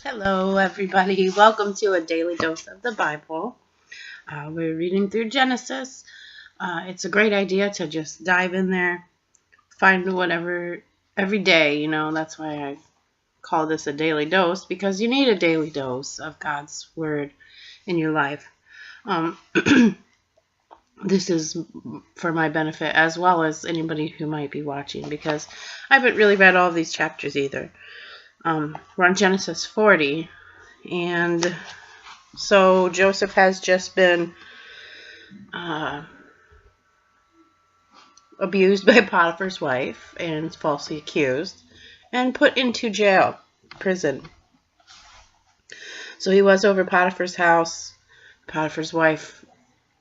Hello, everybody. Welcome to a daily dose of the Bible. We're reading through Genesis. It's a great idea to just dive in there, find whatever every day. That's why I call this a daily dose, because you need a daily dose of God's Word in your life. This is for my benefit as well as anybody who might be watching, because I haven't really read all of these chapters either. We're on Genesis 40. And so Joseph has just been abused by Potiphar's wife and falsely accused and put into jail, prison. So he was over Potiphar's house. Potiphar's wife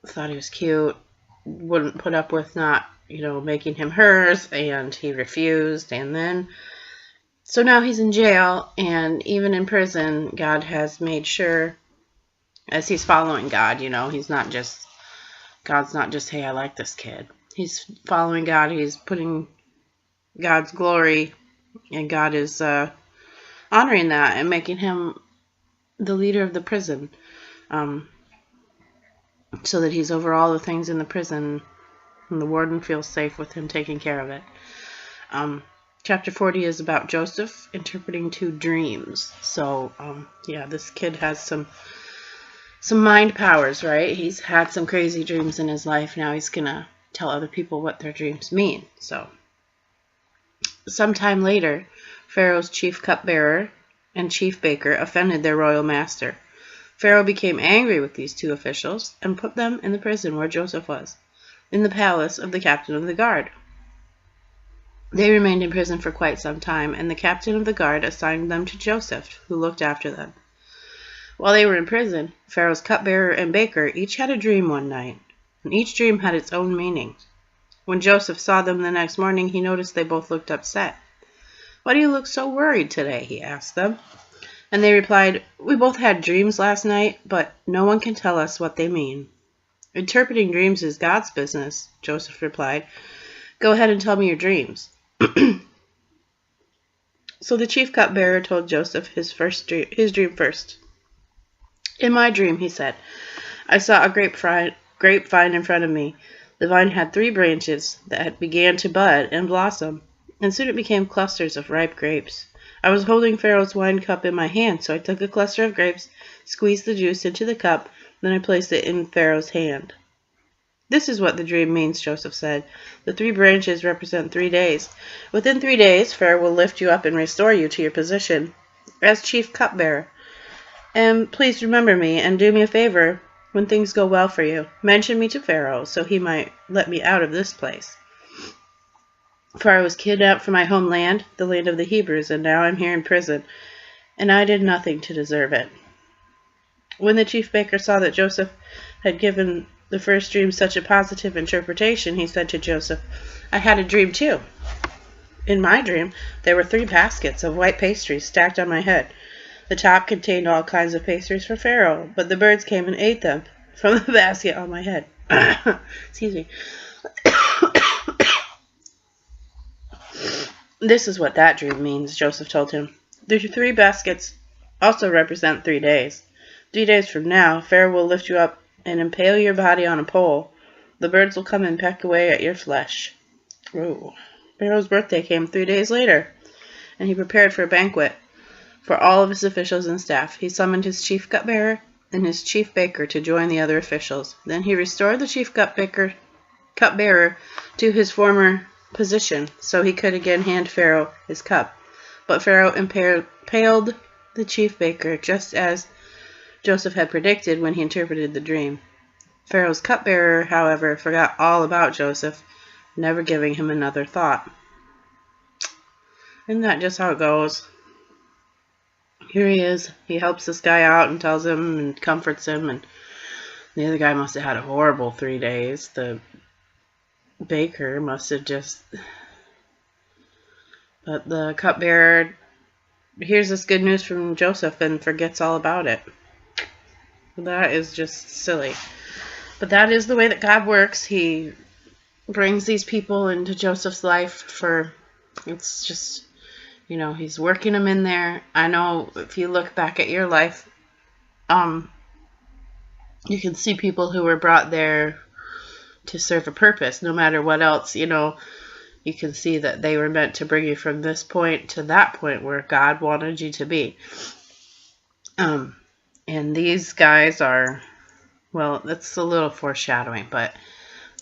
thought he was cute, wouldn't put up with not, making him hers, and he refused. And then so now he's in jail, and even in prison, God has made sure, as he's following God, God's not just, hey, I like this kid. He's following God. He's putting God's glory, and God is honoring that and making him the leader of the prison, so that he's over all the things in the prison, and the warden feels safe with him taking care of it. Chapter 40 is about Joseph interpreting 2 dreams. So, this kid has some mind powers, right? He's had some crazy dreams in his life. Now he's going to tell other people what their dreams mean. So, sometime later, Pharaoh's chief cupbearer and chief baker offended their royal master. Pharaoh became angry with these 2 officials and put them in the prison where Joseph was, in the palace of the captain of the guard. They remained in prison for quite some time, and the captain of the guard assigned them to Joseph, who looked after them. While they were in prison, Pharaoh's cupbearer and baker each had a dream one night, and each dream had its own meaning. When Joseph saw them the next morning, he noticed they both looked upset. "Why do you look so worried today?" he asked them. And they replied, "We both had dreams last night, but no one can tell us what they mean." "Interpreting dreams is God's business," Joseph replied. "Go ahead and tell me your dreams." So the chief cupbearer told Joseph his dream first. "In my dream," he said, "I saw a grapevine in front of me. The vine had 3 branches that began to bud and blossom, and soon it became clusters of ripe grapes. I was holding Pharaoh's wine cup in my hand, so I took a cluster of grapes, squeezed the juice into the cup, then I placed it in Pharaoh's hand." "This is what the dream means," Joseph said. "The 3 branches represent 3 days. Within 3 days, Pharaoh will lift you up and restore you to your position as chief cupbearer. And please remember me and do me a favor. When things go well for you, mention me to Pharaoh so he might let me out of this place. For I was kidnapped from my homeland, the land of the Hebrews, and now I'm here in prison, and I did nothing to deserve it." When the chief baker saw that Joseph had given the first dream such a positive interpretation, he said to Joseph, "I had a dream too. In my dream, there were 3 baskets of white pastries stacked on my head. The top contained all kinds of pastries for Pharaoh, but the birds came and ate them from the basket on my head." Excuse me. "This is what that dream means," Joseph told him. "The 3 baskets also represent 3 days. 3 days from now, Pharaoh will lift you up and impale your body on a pole. The birds will come and peck away at your flesh." Ooh. Pharaoh's birthday came 3 days later, and he prepared for a banquet for all of his officials and staff. He summoned his chief cupbearer and his chief baker to join the other officials. Then he restored the chief cupbearer to his former position, so he could again hand Pharaoh his cup. But Pharaoh impaled the chief baker, just as Joseph had predicted when he interpreted the dream. Pharaoh's cupbearer, however, forgot all about Joseph, never giving him another thought. Isn't that just how it goes? Here he is. He helps this guy out and tells him and comforts him, and the other guy must have had a horrible 3 days. The baker must have just... But the cupbearer hears this good news from Joseph and forgets all about it. That is just silly. But that is the way that God works. He brings these people into Joseph's life for, it's just, You know, he's working them in there. I know if you look back at your life, you can see people who were brought there to serve a purpose, no matter what else, you know. You can see that they were meant to bring you from this point to that point where God wanted you to be. And these guys are, well, that's a little foreshadowing, but,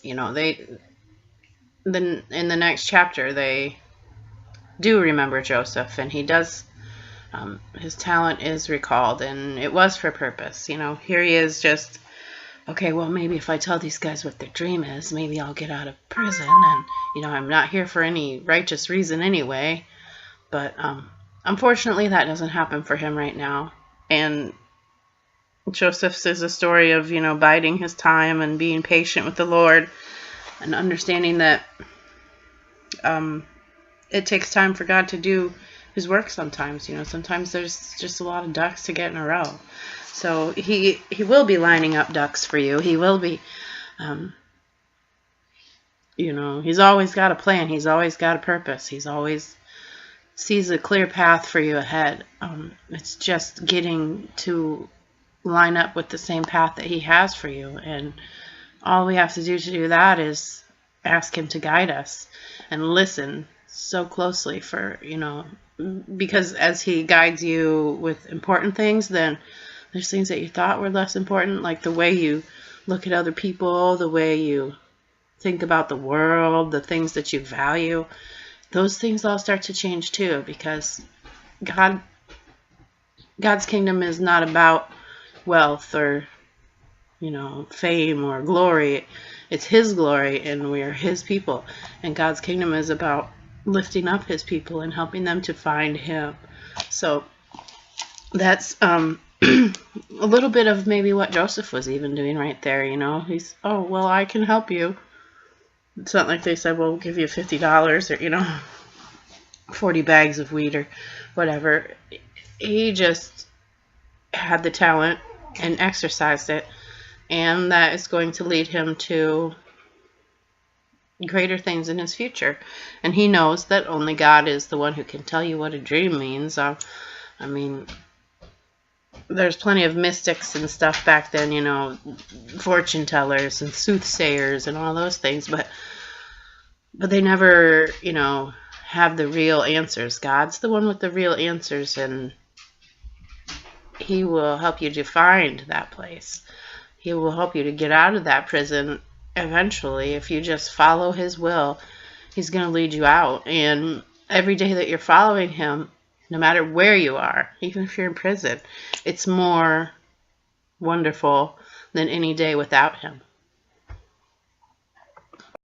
you know, then in the next chapter, they do remember Joseph, and he does, his talent is recalled, and it was for purpose. You know, here he is just, okay, well, maybe if I tell these guys what their dream is, maybe I'll get out of prison, and, you know, I'm not here for any righteous reason anyway. But unfortunately, that doesn't happen for him right now. And Joseph's is a story of, you know, biding his time and being patient with the Lord and understanding that it takes time for God to do his work sometimes. You know, sometimes there's just a lot of ducks to get in a row. So he will be lining up ducks for you. He will be, you know, he's always got a plan. He's always got a purpose. He's always sees a clear path for you ahead. It's just getting to line up with the same path that he has for you. And all we have to do that is ask him to guide us and listen so closely for, you know, because as he guides you with important things, then there's things that you thought were less important, like the way you look at other people, the way you think about the world, the things that you value. Those things all start to change too, because God's kingdom is not about wealth or, you know, fame or glory. It's his glory, and we are his people. And God's kingdom is about lifting up his people and helping them to find him. So that's a little bit of maybe what Joseph was even doing right there. You know, he's, oh, well, I can help you. It's not like they said, well, we'll give you $50 or, you know, 40 bags of wheat or whatever. He just had the talent and exercised it, and that is going to lead him to greater things in his future. And he knows that only God is the one who can tell you what a dream means. I mean, there's plenty of mystics and stuff back then, you know, fortune tellers and soothsayers and all those things, but they never, you know, have the real answers. God's the one with the real answers, and he will help you to find that place. He will help you to get out of that prison eventually. If you just follow his will, he's going to lead you out. And every day that you're following him, no matter where you are, even if you're in prison, it's more wonderful than any day without him.